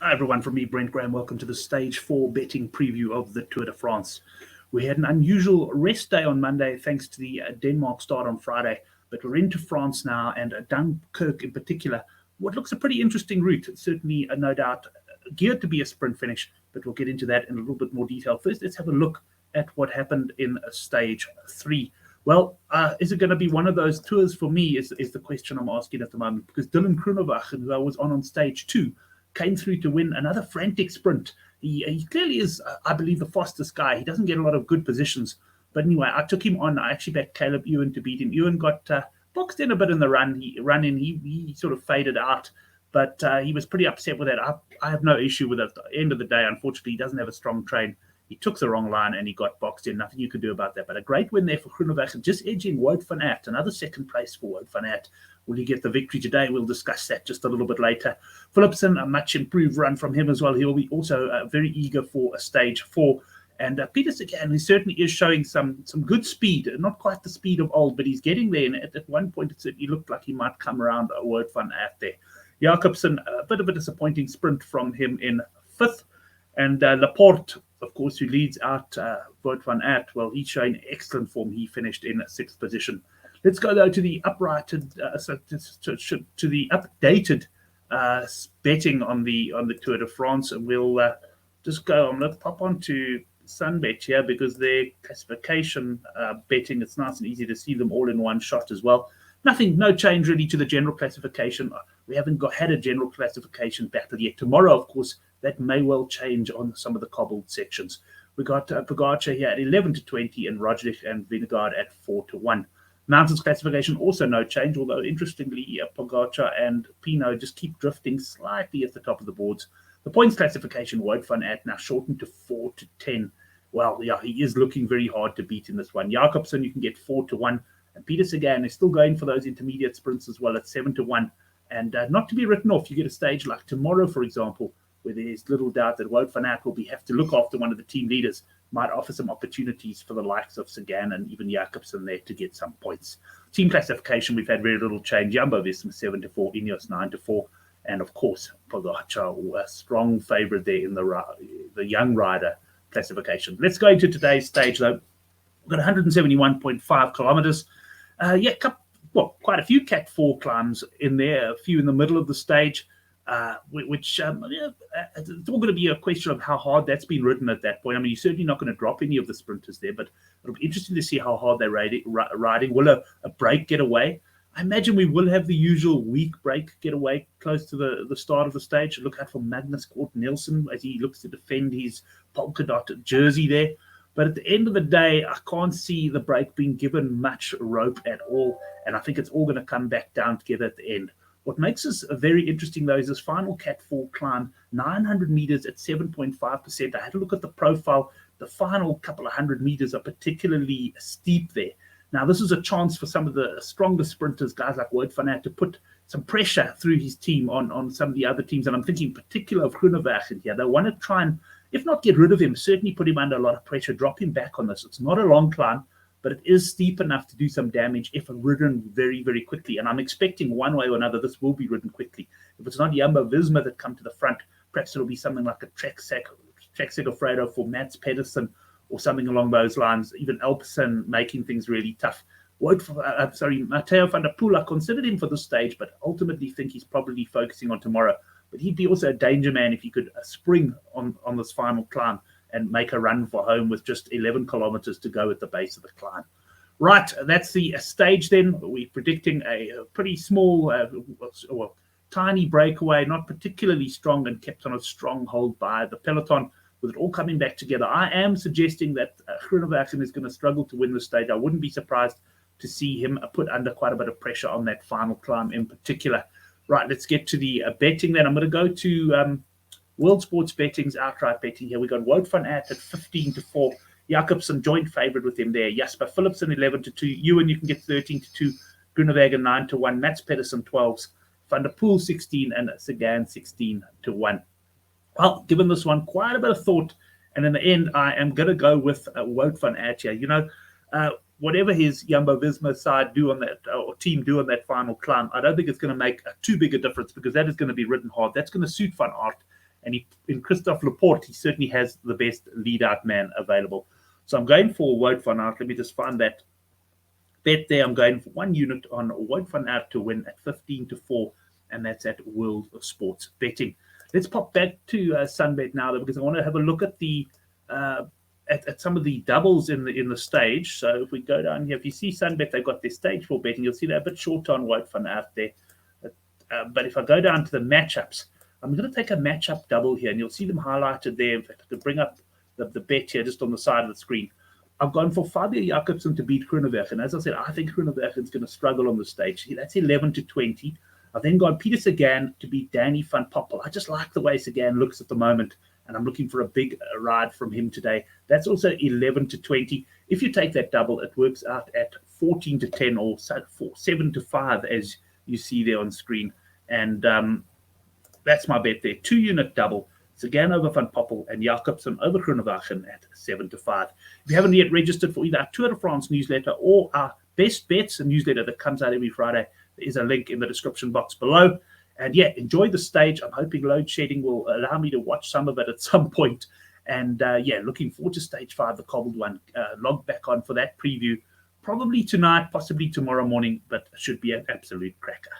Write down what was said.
Hi everyone, from me, Brent Graham. Welcome to the Stage 4 betting preview of the Tour de France. We had an unusual rest day on Monday thanks to the Denmark start on Friday, but we're into France now, and Dunkirk in particular, what looks a pretty interesting route. It's certainly, no doubt, geared to be a sprint finish, but we'll get into that in a little bit more detail. First, let's have a look at what happened in Stage 3. Well, is it going to be one of those tours for me is the question I'm asking at the moment, because Dylan Groenewegen, who I was on Stage 2, came through to win another frantic sprint. He clearly is, I believe, the fastest guy. He doesn't get a lot of good positions. But anyway, I took him on. I actually backed Caleb Ewan to beat him. Ewan got boxed in a bit in the run. He sort of faded out, but he was pretty upset with that. I have no issue with it. At the end of the day, unfortunately, he doesn't have a strong train. He took the wrong line and he got boxed in. Nothing you could do about that. But a great win there for Groenewegen, just edging Wout van Aert. Another second place for Wout van Aert. Will he get the victory today? We'll discuss that just a little bit later. Philipsen, a much improved run from him as well. He'll be also very eager for a Stage 4. And Peter Sagan, who certainly is showing some good speed, not quite the speed of old, but he's getting there. And at one point, it certainly looked like he might come around Wout van Aert there. Jacobsen, a bit of a disappointing sprint from him in fifth. And Laporte, of course, who leads out Wout van Aert, well, he's showing excellent form. He finished in sixth position. Let's go though to the updated betting on the Tour de France, and we'll just go. I'm going to pop onto Sunbet here because their classification betting, it's nice and easy to see them all in one shot as well. No change really to the general classification. We haven't had a general classification battle yet. Tomorrow, of course, that may well change on some of the cobbled sections. We got Pogacar here at 11-20 and Roglic and Vingegaard at 4-1. Mountains classification also no change, although interestingly, Pogacar and Pinot just keep drifting slightly at the top of the boards. The points classification, Wout van Aert now shortened to 4-10. Well, yeah, he is looking very hard to beat in this one. Jacobsen, you can get 4-1. And Peter Sagan is still going for those intermediate sprints as well at 7-1. And not to be written off, you get a stage like tomorrow, for example, where there's little doubt that Wout van Aert will have to look after one of the team leaders, might offer some opportunities for the likes of Sagan and even Jacobsen there to get some points. Team classification, we've had very little change. Jumbo-Visma 7-4, Ineos 9-4, and of course, Pogacar, a strong favourite there in the young rider classification. Let's go into today's stage, though. We've got 171.5 kilometres. Quite a few Cat 4 climbs in there, a few in the middle of the stage. It's all going to be a question of how hard that's been ridden at that point. I mean, you're certainly not going to drop any of the sprinters there, but it'll be interesting to see how hard they're riding. Will a break get away? I imagine we will have the usual weak break get away close to the start of the stage. Look out for Magnus Cort Nielsen as he looks to defend his polka dot jersey there. But at the end of the day, I can't see the break being given much rope at all, and I think it's all going to come back down together at the end. What makes this very interesting, though, is this final Cat 4 climb, 900 meters at 7.5%. I had a look at the profile. The final couple of hundred meters are particularly steep there. Now, this is a chance for some of the stronger sprinters, guys like Wout van Aert, to put some pressure through his team on some of the other teams. And I'm thinking in particular of Groenewegen here. They want to try and, if not get rid of him, certainly put him under a lot of pressure, drop him back on this. It's not a long climb, but it is steep enough to do some damage if ridden very, very quickly. And I'm expecting one way or another this will be ridden quickly. If it's not Jumbo-Visma that come to the front, perhaps it'll be something like a Trek Segafredo for Mats Pedersen or something along those lines, even Alpecin making things really tough. Matteo van der Poel, I considered him for this stage, but ultimately think he's probably focusing on tomorrow. But he'd be also a danger man if he could spring on this final climb and make a run for home with just 11 kilometers to go at the base of the climb. Right, that's the stage then. We're predicting a pretty small, tiny breakaway, not particularly strong, and kept on a strong hold by the peloton, with it all coming back together. I am suggesting that Groenewegen is going to struggle to win the stage. I wouldn't be surprised to see him put under quite a bit of pressure on that final climb in particular. Right, let's get to the betting then. I'm going to go to World Sports Betting's outright betting here. We got Wout van Aert at 15-4. Jacobsen joint favourite with him there. Jasper Philipsen 11-2. Ewan, you can get 13-2. Groenewegen 9-1. Mats Pedersen 12s. Van der Poel 16 and Sagan 16-1. Well, given this one quite a bit of thought, and in the end, I am going to go with Wout van Aert here. Whatever his Jumbo-Visma side do on that, or team do on that final climb, I don't think it's going to make too big a difference because that is going to be ridden hard. That's going to suit Van Aert. And in Christophe Laporte, he certainly has the best lead-out man available. So I'm going for Wout van Aert. Let me just find that bet there. I'm going for 1 unit on Wout van Aert to win at 15-4, and that's at World of Sports Betting. Let's pop back to Sunbet now, because I want to have a look at the at some of the doubles in the stage. So if we go down here, if you see Sunbet, they've got their stage 4 betting. You'll see they're a bit short on Wout van Aert there. But if I go down to the matchups, I'm going to take a matchup double here, and you'll see them highlighted there. In fact, I could bring up the bet here just on the side of the screen. I've gone for Fabio Jakobsen to beat Groenewegen. And as I said, I think Groenewegen's going to struggle on the stage. That's 11-20. I've then gone Peter Sagan to beat Danny van Poppel. I just like the way Sagan looks at the moment, and I'm looking for a big ride from him today. That's also 11-20. If you take that double, it works out at 14-10 or 7-5, as you see there on screen. And that's my bet there. 2 unit double. Sagan over Van Poppel and Jakobsen over Groenewegen at 7-5. If you haven't yet registered for either our Tour de France newsletter or our Best Bets newsletter that comes out every Friday, there is a link in the description box below. And yeah, enjoy the stage. I'm hoping load shedding will allow me to watch some of it at some point. And yeah, looking forward to stage 5, the cobbled one. Log back on for that preview, probably tonight, possibly tomorrow morning, but it should be an absolute cracker.